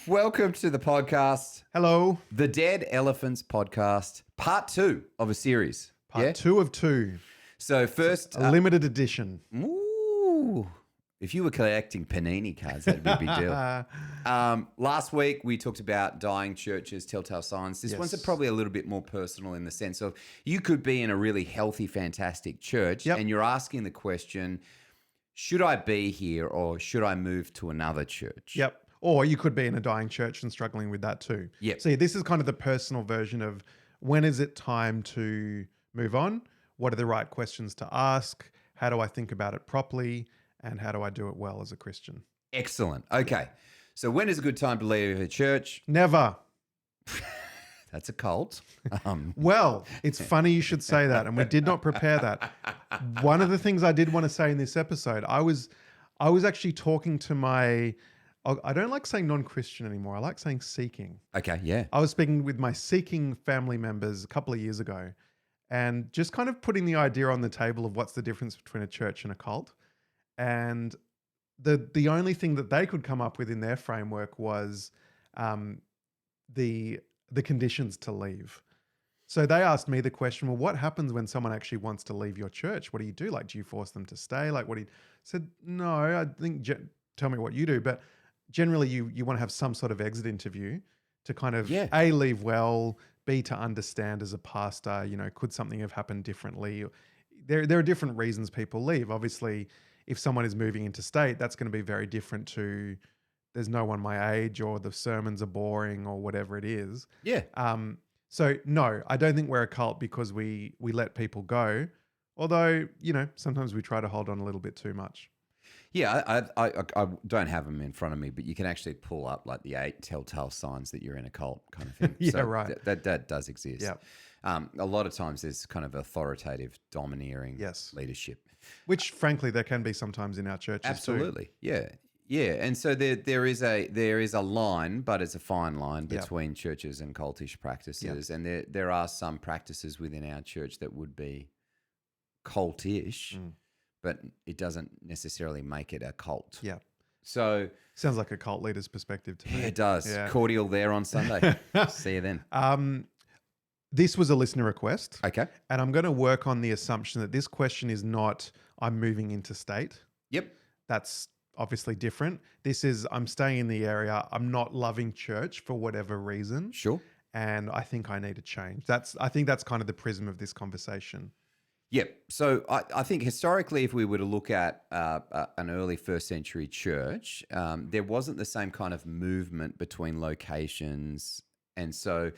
Welcome to the podcast, Hello. the Dead Elephants podcast, part 2 of a series. Part 2 of 2. So first, A limited edition. if you were collecting Panini cards, that'd be a big deal. Last week we talked about dying churches, telltale signs. This one's probably a little bit more personal in the sense of you could be in a really healthy, fantastic church, and you're asking the question, should I be here or should I move to another church? Yep. Or you could be in a dying church and struggling with that too. Yep. See, this is kind of the personal version of when is it time to move on? What are the right questions to ask? How do I think about it properly? And how do I do it well as a Christian? Excellent. Okay. So when is a good time to leave a church? Never. That's a cult. Well, it's funny you should say that. And we did not prepare that. One of the things I did want to say in this episode, I was actually talking to I don't like saying non-Christian anymore. I like saying seeking. Okay, yeah. I was speaking with my seeking family members a couple of years ago and just kind of putting the idea on the table of what's the difference between a church and a cult. And the only thing that they could come up with in their framework was the conditions to leave. So they asked me the question, well, what happens when someone actually wants to leave your church? What do you do? Like, do you force them to stay? Like, what do you... I said, no, I think, tell me what you do. But generally you want to have some sort of exit interview to kind of A, leave well, B, to understand as a pastor, could something have happened differently? There are different reasons people leave. Obviously, if someone is moving interstate, that's going to be very different to there's no one my age or the sermons are boring or whatever it is. Yeah. So no, I don't think we're a cult because we let people go. Although, sometimes we try to hold on a little bit too much. Yeah, I don't have them in front of me, but you can actually pull up like the 8 telltale signs that you're in a cult kind of thing. Right. That does exist. Yeah. A lot of times there's kind of authoritative, domineering leadership. Which frankly there can be sometimes in our churches Absolutely. too. Yeah. Yeah. And so there is a line, but it's a fine line between churches and cultish practices. And there are some practices within our church that would be cultish. But it doesn't necessarily make it a cult. Yeah. So sounds like a cult leader's perspective to me. Yeah, it does. Yeah. Cordial there on Sunday. See you then. This was a listener request. Okay. And I'm going to work on the assumption that this question is not I'm moving interstate. Yep. That's obviously different. This is I'm staying in the area. I'm not loving church for whatever reason. Sure. And I think I need to change. I think that's kind of the prism of this conversation. Yep. So I think historically, if we were to look at an early first century church, there wasn't the same kind of movement between locations. And so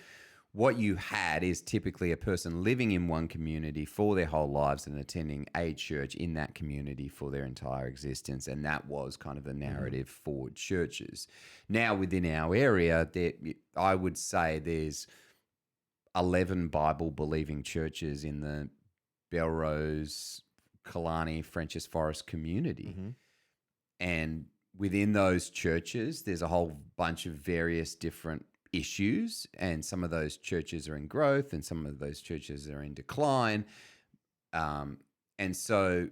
what you had is typically a person living in one community for their whole lives and attending a church in that community for their entire existence. And that was kind of the narrative for churches. Now, within our area, I would say there's 11 Bible-believing churches in the Belrose, Killarney, Frenchs Forest community. And within those churches, there's a whole bunch of various different issues. And some of those churches are in growth and some of those churches are in decline. And so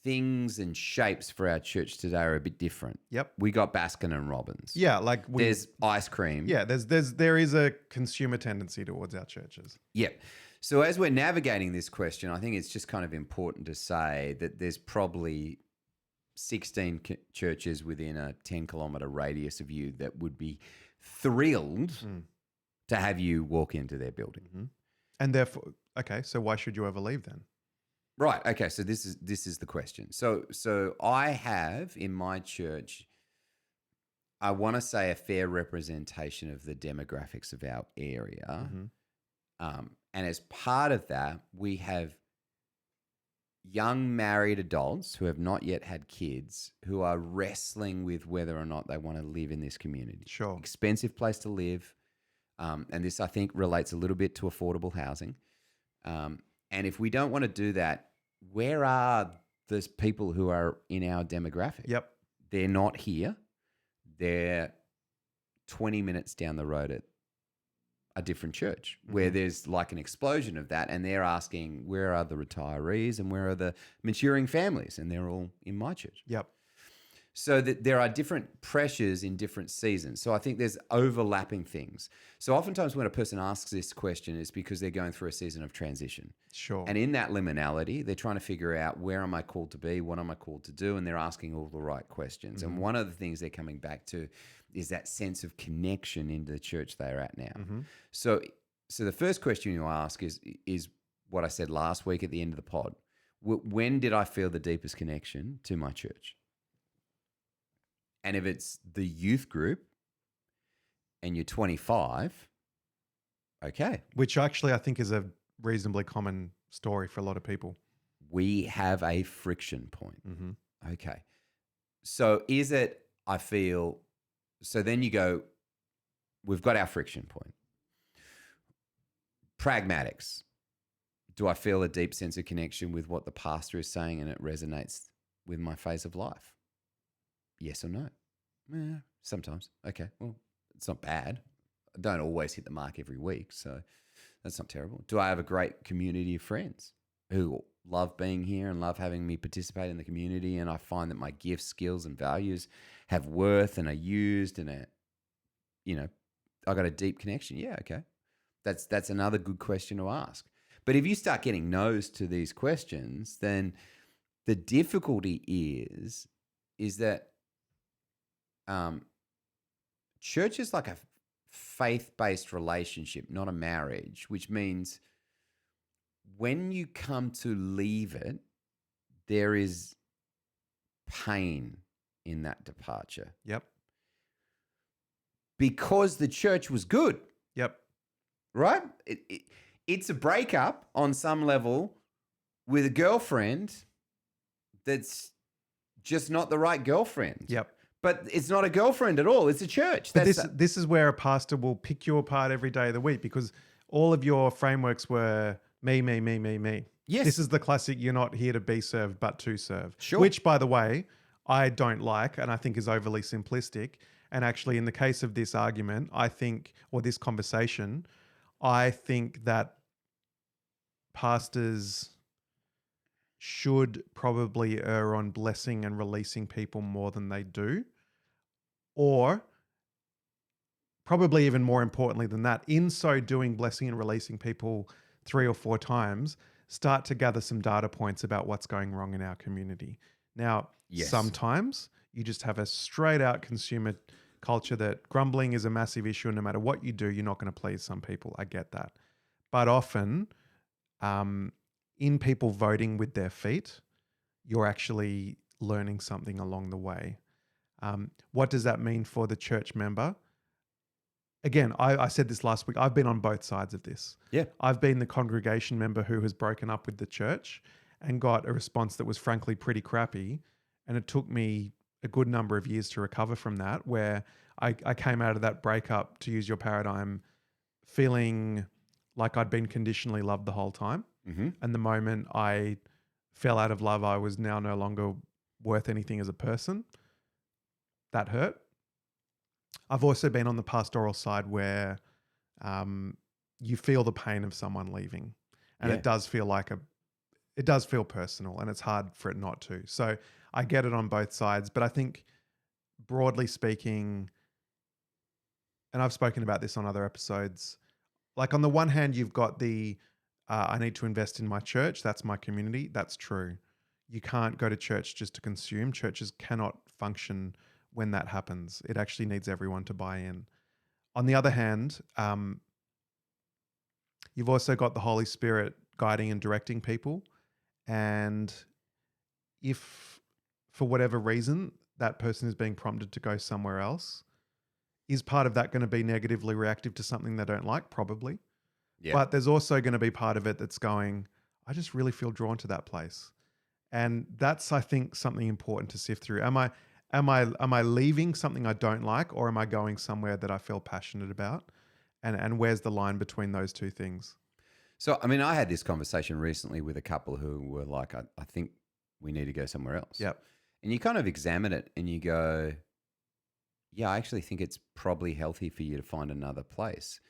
things and shapes for our church today are a bit different. Yep. We got Baskin and Robbins. Yeah, there's ice cream. Yeah, there is a consumer tendency towards our churches. Yep. So as we're navigating this question, I think it's just kind of important to say that there's probably 16 churches within a 10-kilometre radius of you that would be thrilled to have you walk into their building. And therefore, okay, so why should you ever leave then? Right. Okay. So this is the question. So I have in my church, I want to say a fair representation of the demographics of our area. And as part of that, we have young married adults who have not yet had kids who are wrestling with whether or not they want to live in this community. Sure. Expensive place to live. And this, I think, relates a little bit to affordable housing. And if we don't want to do that, where are those people who are in our demographic? Yep. They're not here. They're 20 minutes down the road at a different church where there's like an explosion of that, and they're asking, where are the retirees and where are the maturing families? And they're all in my church. Yep. So that there are different pressures in different seasons. So I think there's overlapping things. So oftentimes when a person asks this question, it's because they're going through a season of transition. Sure. And in that liminality, they're trying to figure out, where am I called to be? What am I called to do? And they're asking all the right questions. And one of the things they're coming back to is that sense of connection into the church they're at now. So the first question you ask is what I said last week at the end of the pod. When did I feel the deepest connection to my church? And if it's the youth group and you're 25, okay. Which actually I think is a reasonably common story for a lot of people. We have a friction point. Okay. So is it, I feel, so then you go, we've got our friction point. Pragmatics. Do I feel a deep sense of connection with what the pastor is saying and it resonates with my phase of life? Yes or no? Sometimes. Okay, well, it's not bad. I don't always hit the mark every week, so that's not terrible. Do I have a great community of friends who love being here and love having me participate in the community, and I find that my gifts, skills, and values have worth and are used, and I got a deep connection? Yeah, okay. That's another good question to ask. But if you start getting no's to these questions, then the difficulty is that church is like a faith-based relationship, not a marriage, which means when you come to leave it, there is pain in that departure. Yep. Because the church was good. Yep. Right? It's a breakup on some level with a girlfriend that's just not the right girlfriend. Yep. But it's not a girlfriend at all. It's a church. But this is where a pastor will pick you apart every day of the week, because all of your frameworks were me, me, me, me, me. Yes. This is the classic, you're not here to be served, but to serve. Sure. Which, by the way, I don't like and I think is overly simplistic. And actually, in the case of this argument, or this conversation, I think that pastors should probably err on blessing and releasing people more than they do. Or probably even more importantly than that, in so doing, blessing and releasing people 3 or 4 times, start to gather some data points about what's going wrong in our community. Now, sometimes you just have a straight out consumer culture that grumbling is a massive issue, and no matter what you do, you're not going to please some people. I get that. But often, in people voting with their feet, you're actually learning something along the way. What does that mean for the church member? Again, I said this last week. I've been on both sides of this. Yeah. I've been the congregation member who has broken up with the church and got a response that was frankly pretty crappy. And it took me a good number of years to recover from that, where I came out of that breakup, to use your paradigm, feeling like I'd been conditionally loved the whole time. And the moment I fell out of love, I was now no longer worth anything as a person. That hurt. I've also been on the pastoral side where you feel the pain of someone leaving, and it does feel it does feel personal, and it's hard for it not to. So I get it on both sides, but I think broadly speaking, and I've spoken about this on other episodes, like on the one hand, you've got I need to invest in my church. That's my community. That's true. You can't go to church just to consume. Churches cannot function when that happens. It actually needs everyone to buy in. On the other hand, you've also got the Holy Spirit guiding and directing people. And if for whatever reason that person is being prompted to go somewhere else, is part of that going to be negatively reactive to something they don't like? Probably. Yeah. But there's also going to be part of it that's going, I just really feel drawn to that place. And that's, I think, something important to sift through. Am I leaving something I don't like, or am I going somewhere that I feel passionate about? And where's the line between those two things? So, I mean, I had this conversation recently with a couple who were like, I think we need to go somewhere else. Yep. And you kind of examine it and you go, yeah, I actually think it's probably healthy for you to find another place.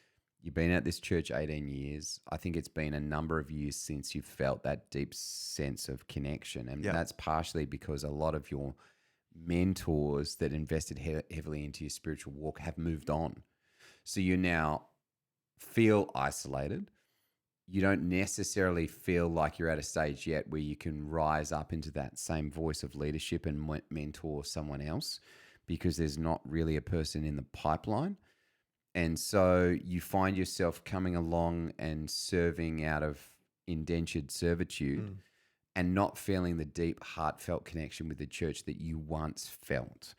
You've been at this church 18 years. I think it's been a number of years since you've felt that deep sense of connection. And that's partially because a lot of your mentors that invested heavily into your spiritual walk have moved on. So you now feel isolated. You don't necessarily feel like you're at a stage yet where you can rise up into that same voice of leadership and mentor someone else, because there's not really a person in the pipeline. And so you find yourself coming along and serving out of indentured servitude and not feeling the deep, heartfelt connection with the church that you once felt.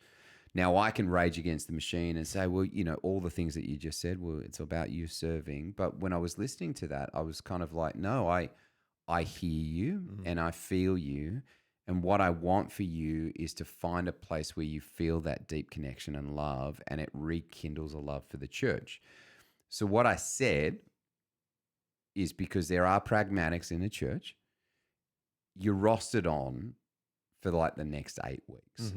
Now, I can rage against the machine and say, well, all the things that you just said, well, it's about you serving. But when I was listening to that, I was kind of like, no, I hear you and I feel you. And what I want for you is to find a place where you feel that deep connection and love, and it rekindles a love for the church. So what I said is, because there are pragmatics in the church, you're rostered on for like the next 8 weeks.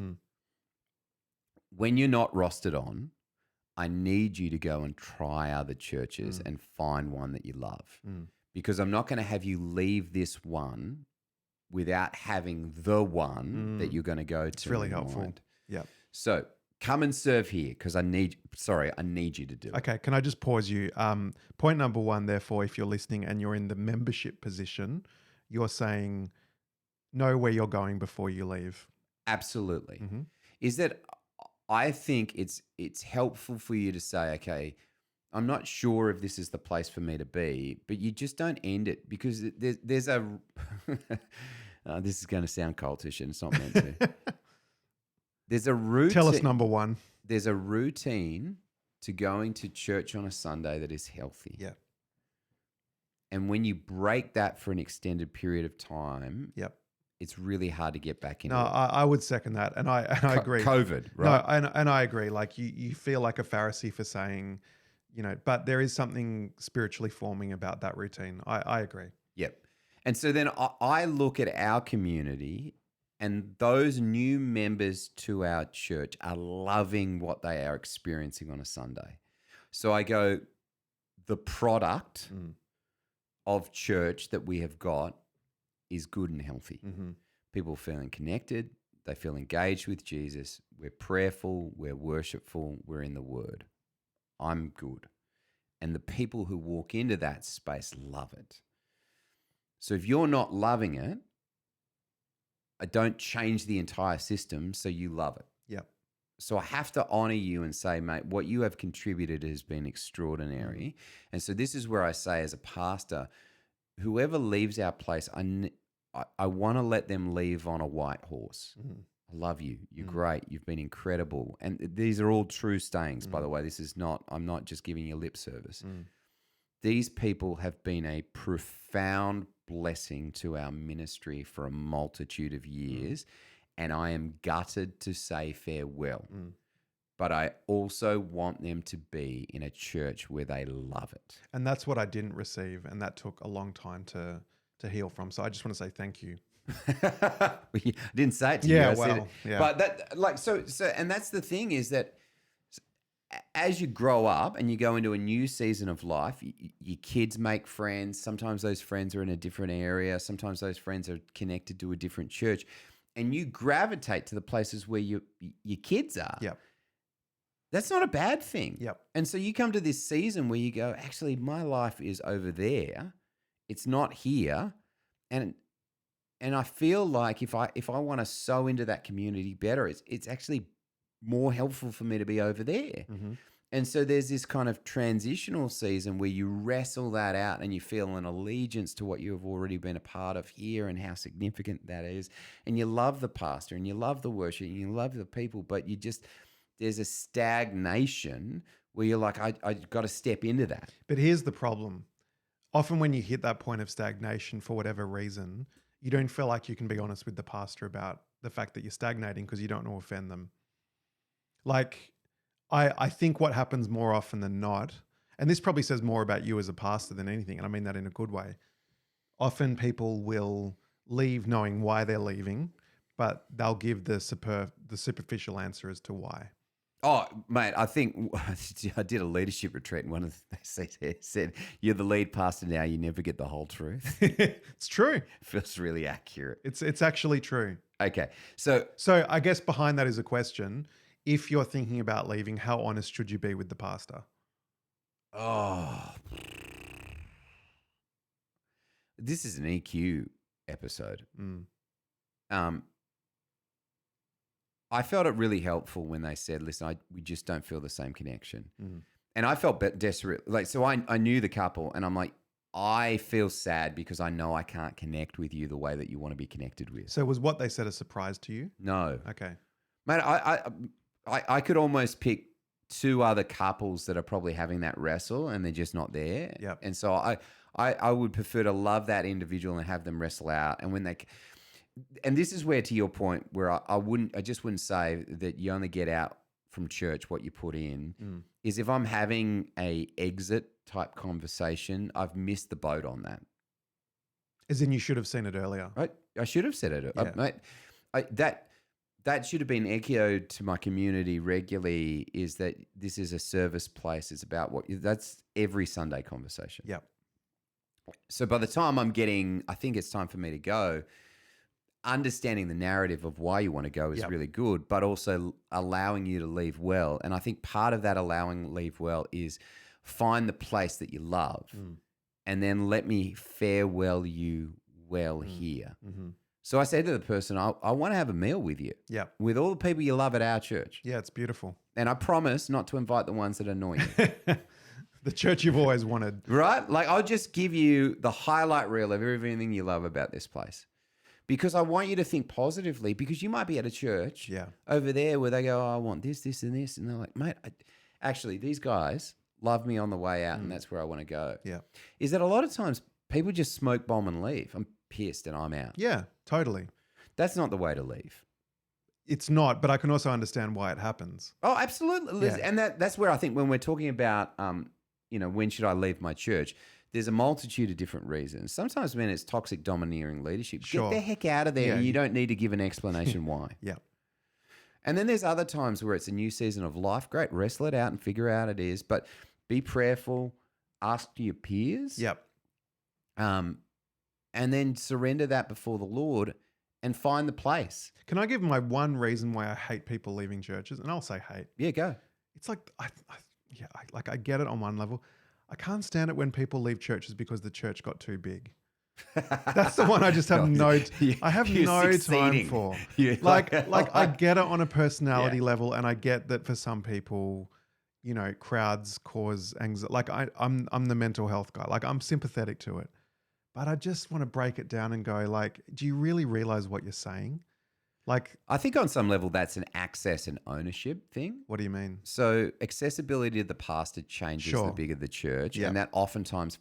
When you're not rostered on, I need you to go and try other churches and find one that you love. Because I'm not going to have you leave this one without having the one that you're going to go to. It's really helpful. Yeah. So come and serve here, because I need you to do it. Okay, can I just pause you? Point number one, therefore, if you're listening and you're in the membership position, you're saying know where you're going before you leave. Absolutely. Is that I think it's helpful for you to say, okay, I'm not sure if this is the place for me to be, but you just don't end it, because there's a this is going to sound cultish and it's not meant to. There's a routine. Tell us number one. There's a routine to going to church on a Sunday that is healthy. Yeah. And when you break that for an extended period of time, Yep. it's really hard to get back into No, it. I would second that, and I agree. COVID, right? No, and I agree. Like you feel like a Pharisee for saying, but there is something spiritually forming about that routine. I agree. Yep. And so then I look at our community, and those new members to our church are loving what they are experiencing on a Sunday. So I go, the product of church that we have got is good and healthy. People feeling connected. They feel engaged with Jesus. We're prayerful. We're worshipful. We're in the Word. I'm good. And the people who walk into that space love it. So if you're not loving it, I don't change the entire system so you love it. Yep. So I have to honor you and say, mate, what you have contributed has been extraordinary. And so this is where I say, as a pastor, whoever leaves our place, I want to let them leave on a white horse. I love you. You're great. You've been incredible. And these are all true sayings, by the way. I'm not just giving you lip service. These people have been a profound blessing to our ministry for a multitude of years. And I am gutted to say farewell. But I also want them to be in a church where they love it. And that's what I didn't receive, and that took a long time to heal from. So I just want to say thank you. I didn't say it to you. Yeah, I said well, it. yeah. But that, like, so, and that's the thing, is that as you grow up and you go into a new season of life, your kids make friends. Sometimes those friends are in a different area. Sometimes those friends are connected to a different church, and you gravitate to the places where your kids are. Yep. That's not a bad thing. Yep. And so you come to this season where you go, actually, my life is over there. It's not here. And I feel like if I want to sow into that community better, it's actually more helpful for me to be over there. And so there's this kind of transitional season where you wrestle that out and you feel an allegiance to what you have already been a part of here and how significant that is. And you love the pastor and you love the worship and you love the people, but there's a stagnation where you're like, I got to step into that. But here's the problem. Often when you hit that point of stagnation for whatever reason, you don't feel like you can be honest with the pastor about the fact that you're stagnating because you don't want to offend them. Like, I think what happens more often than not, and this probably says more about you as a pastor than anything, and I mean that in a good way. Often people will leave knowing why they're leaving, but they'll give the superficial answer as to why. Oh, mate, I think I did a leadership retreat, and one of they said, "You're the lead pastor now. You never get the whole truth." It's true. Feels really accurate. It's actually true. Okay. So, So I guess behind that is a question. If you're thinking about leaving, how honest should you be with the pastor? oh, this is an EQ episode. Mm, Um, I felt it really helpful when they said, "Listen, we just don't feel the same connection," mm. and I felt desperate. Like, so I knew the couple, and I'm like, I feel sad because I know I can't connect with you the way that you want to be connected with. So was what they said a surprise to you? No, Okay. mate, I could almost pick two other couples that are probably having that wrestle and they're just not there. Yep. And so I would prefer to love that individual and have them wrestle out. And when and this is where, to your point, where I just wouldn't say that you only get out from church what you put in, Mm. is if I'm having a exit type conversation, I've missed the boat on that. As in you should have seen it earlier. Right? I should have said it. Yeah. Mate, that should have been echoed to my community regularly, is that this is a service place. It's about that's every Sunday conversation. Yep. So by the time I think it's time for me to go, understanding the narrative of why you want to go is Yep. really good, but also allowing you to leave well. And I think part of that allowing leave well is find the place that you love Mm. and then let me farewell you well here. Mm-hmm. So I said to the person, I want to have a meal with you, Yep. with all the people you love at our church. Yeah, it's beautiful. And I promise not to invite the ones that annoy you. The church you've always wanted. Right? Like, I'll just give you the highlight reel of everything you love about this place. Because I want you to think positively, because you might be at a church Yeah. over there where they go, oh, I want this, this, and this. And they're like, mate, actually, these guys love me on the way out and that's where I want to go. Yeah. Is that a lot of times people just smoke bomb and leave. I'm pissed and I'm out. Yeah, totally. That's not the way to leave. It's not, but I can also understand why it happens. Oh, absolutely. Yeah. And that's where I think when we're talking about, when should I leave my church? There's a multitude of different reasons. Sometimes when it's toxic, domineering leadership, Sure. get the heck out of there. Yeah. And you don't need to give an explanation why. Yeah. And then there's other times where it's a new season of life. Great, wrestle it out and figure out it is. But be prayerful. Ask your peers. Yep. And then surrender that before the Lord and find the place. Can I give my one reason why I hate people leaving churches? And I'll say hate. Yeah, go. It's like, I get it on one level. I can't stand it when people leave churches because the church got too big. That's the one I just have I have You're no time succeeding. for. You're Like I get it on a personality Yeah. level, and I get that for some people, crowds cause anxiety. Like I'm the mental health guy. Like I'm sympathetic to it, but I just want to break it down and go like, do you really realize what you're saying? Like, I think on some level that's an access and ownership thing. what do you mean? So accessibility to the pastor changes the Sure. bigger the church, Yeah. and that oftentimes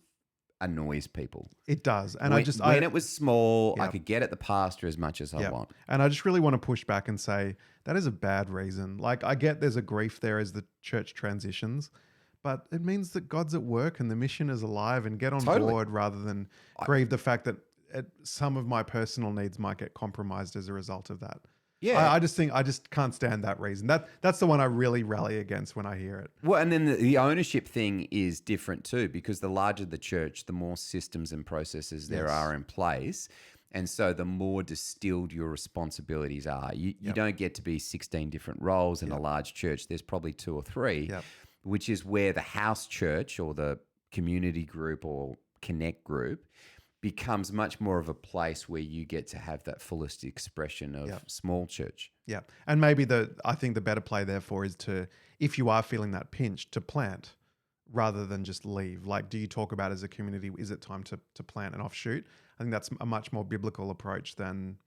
annoys people. It does, and when, when it was small, I Yep. could get at the pastor as much as I Yep. want. And I just really want to push back and say that is a bad reason. Like, I get there's a grief there as the church transitions, but it means that God's at work and the mission is alive, and get on Totally. board rather than grieve the fact that some of my personal needs might get compromised as a result of that. Yeah. I just think I just can't stand that reason. That's the one I really rally against when I hear it. Well, and then the ownership thing is different too, because the larger the church, the more systems and processes there Yes. are in place. And so the more distilled your responsibilities are. You Yep. don't get to be 16 different roles in a large church. There's probably 2 or 3, Yep. which is where the house church or the community group or connect group becomes much more of a place where you get to have that fullest expression of Yep. small church. Yeah. And maybe I think the better play therefore is to, if you are feeling that pinch, to plant rather than just leave. Like, do you talk about as a community, is it time to plant an offshoot? I think that's a much more biblical approach than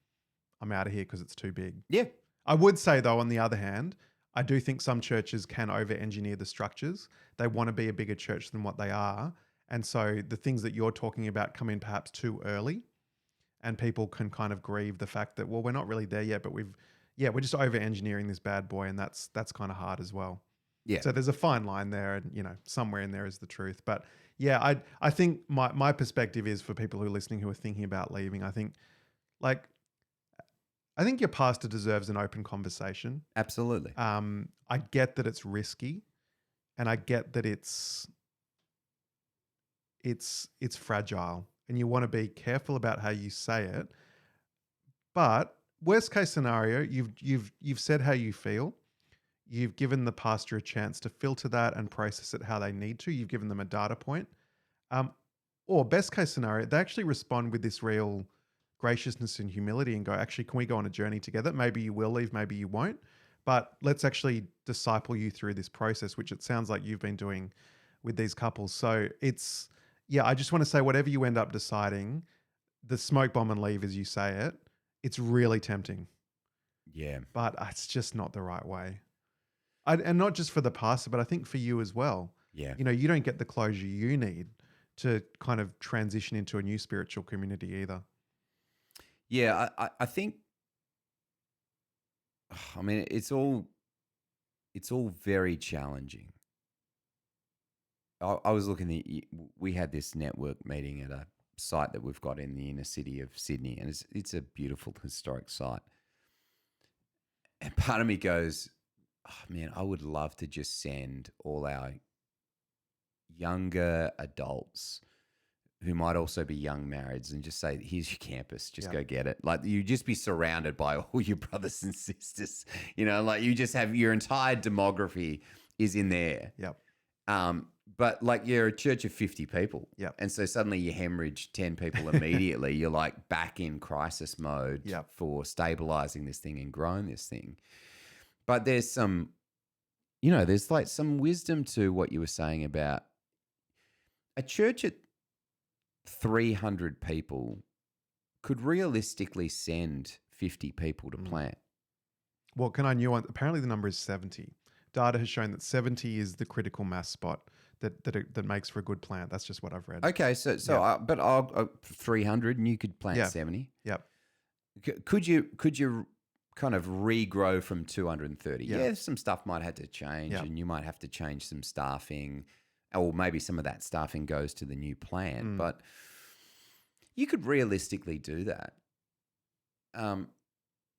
I'm out of here because it's too big. Yeah. I would say though, on the other hand, I do think some churches can over-engineer the structures. They want to be a bigger church than what they are. And so the things that you're talking about come in perhaps too early, and people can kind of grieve the fact that, well, we're not really there yet, but we're just over-engineering this bad boy, and that's kind of hard as well. Yeah. So there's a fine line there, and somewhere in there is the truth. But yeah, I think my perspective is for people who are listening who are thinking about leaving, I think your pastor deserves an open conversation. Absolutely. I get that it's risky, and I get that it's fragile, and you want to be careful about how you say it. But worst case scenario, you've said how you feel. You've given the pastor a chance to filter that and process it how they need to. You've given them a data point. Um, or best case scenario, they actually respond with this real graciousness and humility and go, actually, can we go on a journey together? Maybe you will leave, maybe you won't. But let's actually disciple you through this process, which it sounds like you've been doing with these couples. So it's, yeah, I just want to say, whatever you end up deciding, the smoke bomb and leave, as you say it, it's really tempting, Yeah. but it's just not the right way. And not just for the pastor, but I think for you as well. Yeah. You know, you don't get the closure you need to kind of transition into a new spiritual community either. Yeah. I think, I mean, it's all very challenging. I was looking at, we had this network meeting at a site that we've got in the inner city of Sydney, and it's a beautiful historic site. And part of me goes, oh, man, I would love to just send all our younger adults who might also be young marrieds and just say, here's your campus, just go get it. Like, you just be surrounded by all your brothers and sisters, like you just have your entire demography is in there. Yep. But like, you're a church of 50 people. Yep. And so suddenly you hemorrhage 10 people immediately. You're like back in crisis mode for stabilizing this thing and growing this thing. But there's some, there's like some wisdom to what you were saying about a church at 300 people could realistically send 50 people to plant. Well, can I nuance? Apparently the number is 70. Data has shown that 70 is the critical mass spot that makes for a good plant. That's just what I've read. Okay, so but I'll 300 and you could plant 70. Yep. Could you kind of regrow from 230? Yeah. Some stuff might have to change, Yep. and you might have to change some staffing, or maybe some of that staffing goes to the new plant. But you could realistically do that.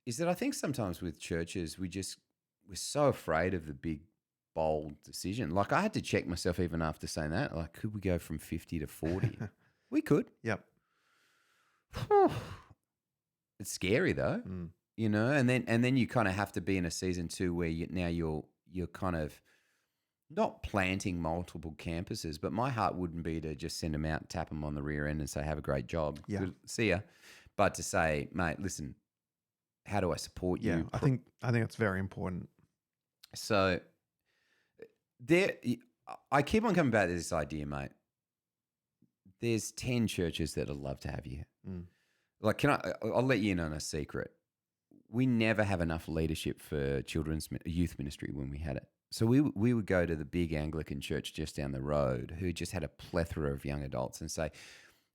Is that I think sometimes with churches we're so afraid of the big bold decision. Like, I had to check myself even after saying that. Like, could we go from 50 to 40? We could. Yep. It's scary though, and then you kind of have to be in a season too where you're kind of not planting multiple campuses, but my heart wouldn't be to just send them out, tap them on the rear end and say, have a great job. Yeah. Good, see ya. But to say, mate, listen, how do I support you? Yeah, I think it's very important. So I keep on coming back to this idea, mate. There's 10 churches that would love to have you. Like, I'll let you in on a secret. We never have enough leadership for children's youth ministry when we had it. So we would go to the big Anglican church just down the road who just had a plethora of young adults and say,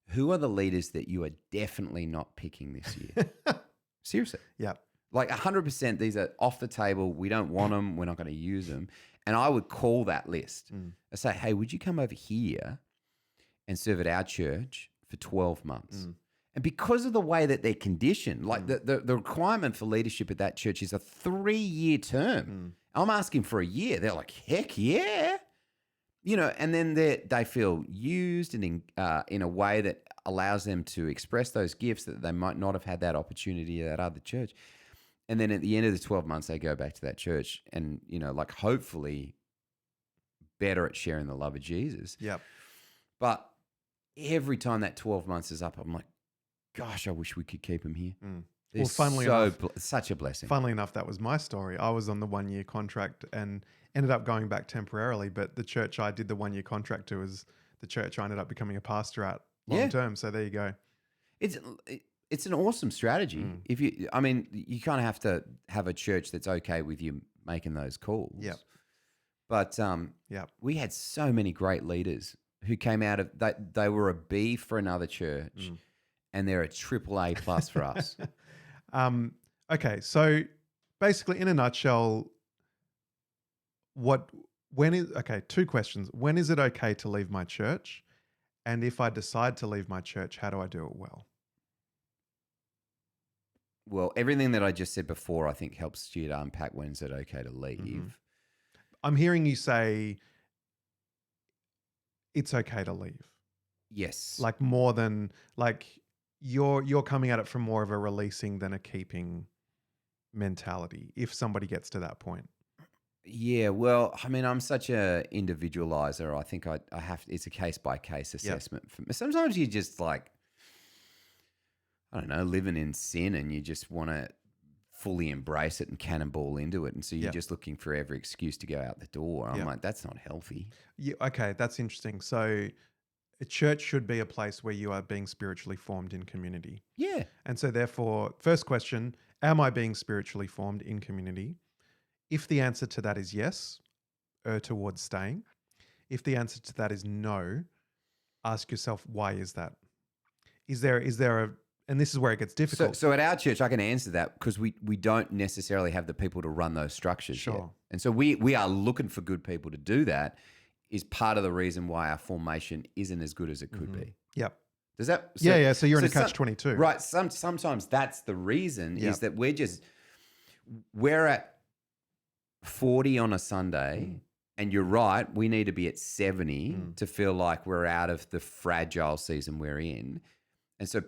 who are the leaders that you are definitely not picking this year? Seriously. Yeah. Like 100%, these are off the table. We don't want them. We're not going to use them. And I would call that list. I say, hey, would you come over here and serve at our church for 12 months? And because of the way that they're conditioned, like the requirement for leadership at that church is a 3-year term. I'm asking for a year. They're like, heck yeah. And then they feel used and in a way that allows them to express those gifts that they might not have had that opportunity at that other church. And then at the end of the 12 months, they go back to that church and, like hopefully better at sharing the love of Jesus. Yep. But every time that 12 months is up, I'm like, gosh, I wish we could keep them here. Well, funnily enough, such a blessing. Funnily enough, that was my story. I was on the 1-year contract and ended up going back temporarily, but the church I did the 1-year contract to is the church I ended up becoming a pastor at long term. So there you go. It's an awesome strategy. You kind of have to have a church that's okay with you making those calls. Yep. But we had so many great leaders who came out of that. They were a B for another church, and they're a AAA plus for us. Okay, so basically, in a nutshell, two questions. When is it okay to leave my church? And if I decide to leave my church, how do I do it well? Well, everything that I just said before, I think helps you to unpack when is it okay to leave. I'm hearing you say it's okay to leave. Yes. Like more than like you're coming at it from more of a releasing than a keeping mentality if somebody gets to that point? Yeah, well, I mean, I'm such a individualizer. I think I have. It's a case by case Yep. assessment. For me. Sometimes you just like, I don't know, living in sin, and you just want to fully embrace it and cannonball into it, and so you're Yep. just looking for every excuse to go out the door. I'm Yep. like, that's not healthy. Yeah, okay, that's interesting. So a church should be a place where you are being spiritually formed in community. Yeah, And so therefore, first question, am I being spiritually formed in community? If the answer to that is yes, err towards staying. If the answer to that is no, ask yourself, why is that? Is there a, and this is where it gets So, difficult. so at our church, I can answer that because we don't necessarily have the people to run those structures yet. Sure. And so we are looking for good people to do that. Is part of the reason why our formation isn't as good as it could be. Yep. Does that? Yeah. So you're in a some- catch-22. right? Sometimes that's the reason Yep. is that we're at 40 on a Sunday. And you're right, we need to be at 70 to feel like we're out of the fragile season we're in. And so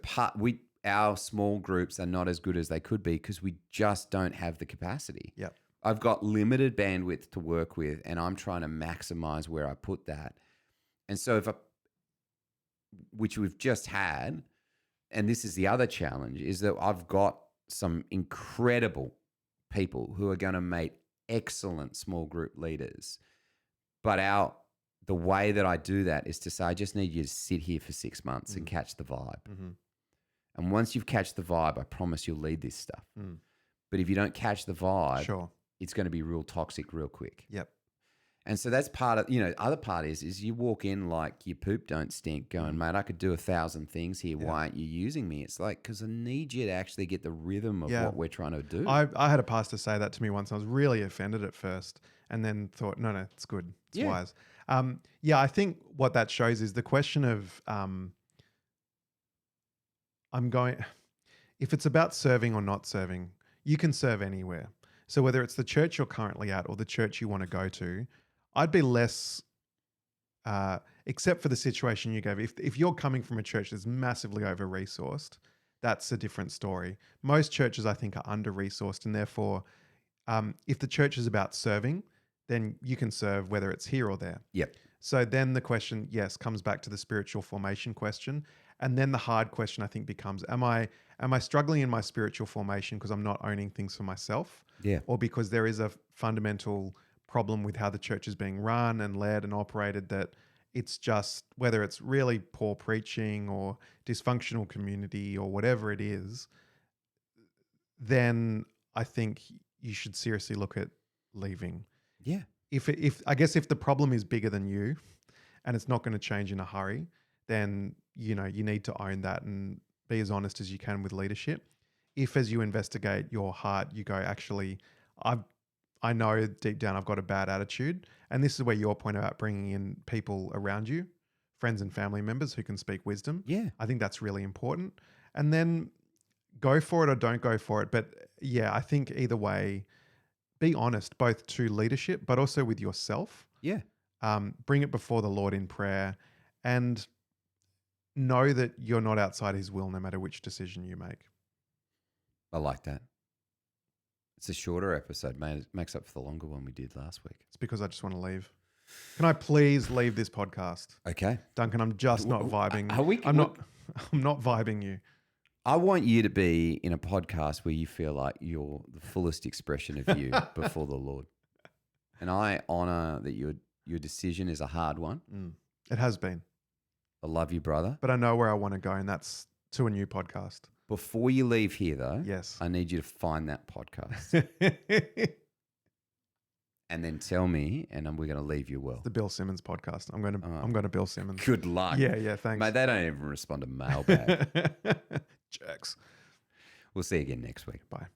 our small groups are not as good as they could be because we just don't have the capacity. Yep. I've got limited bandwidth to work with, and I'm trying to maximize where I put that. And so which we've just had, and this is the other challenge, is that I've got some incredible people who are going to make excellent small group leaders. But the way that I do that is to say, I just need you to sit here for 6 months and catch the vibe. Mm-hmm. And once you've catched the vibe, I promise you'll lead this stuff. But if you don't catch the vibe, Sure. it's going to be real toxic real quick. Yep. And so that's part of, other part is you walk in like your poop don't stink going, mate, I could do 1,000 things here. Yeah. Why aren't you using me? It's like, because I need you to actually get the rhythm of Yeah. what we're trying to do. I had a pastor say that to me once. I was really offended at first and then thought, no, it's good. It's Yeah. wise. I think what that shows is the question of if it's about serving or not serving, you can serve anywhere. So whether it's the church you're currently at or the church you want to go to, I'd be less, except for the situation you gave. If you're coming from a church that's massively over-resourced, that's a different story. Most churches, I think, are under-resourced, and therefore, if the church is about serving, then you can serve whether it's here or there. Yep. So then the question, yes, comes back to the spiritual formation question. And then the hard question, I think, becomes, am I struggling in my spiritual formation because I'm not owning things for myself? Yeah. Or because there is a fundamental problem with how the church is being run and led and operated, that it's just, whether it's really poor preaching or dysfunctional community or whatever it is, then I think you should seriously look at leaving. Yeah. If the problem is bigger than you and it's not going to change in a hurry, then you need to own that and be as honest as you can with leadership. If as you investigate your heart, you go, actually, I know deep down I've got a bad attitude, and this is where your point about bringing in people around you, friends and family members who can speak wisdom. Yeah. I think that's really important. And then go for it or don't go for it. But yeah, I think either way, be honest, both to leadership, but also with yourself. Yeah. Bring it before the Lord in prayer and know that you're not outside his will no matter which decision you make. I like that. It's a shorter episode, mate. It makes up for the longer one we did last week. It's because I just want to leave. Can I please leave this podcast? Okay. Duncan, I'm just not vibing. I'm not vibing you. I want you to be in a podcast where you feel like you're the fullest expression of you before the Lord. And I honor that your decision is a hard one. It has been. I love you, brother. But I know where I want to go, and that's to a new podcast. Before you leave here, though, Yes. I need you to find that podcast and then tell me, and we're going to leave you well. The Bill Simmons podcast. I'm going to Bill Simmons. Good luck. Yeah, thanks. Mate, they don't even respond to mailbag. Jerks. We'll see you again next week. Bye.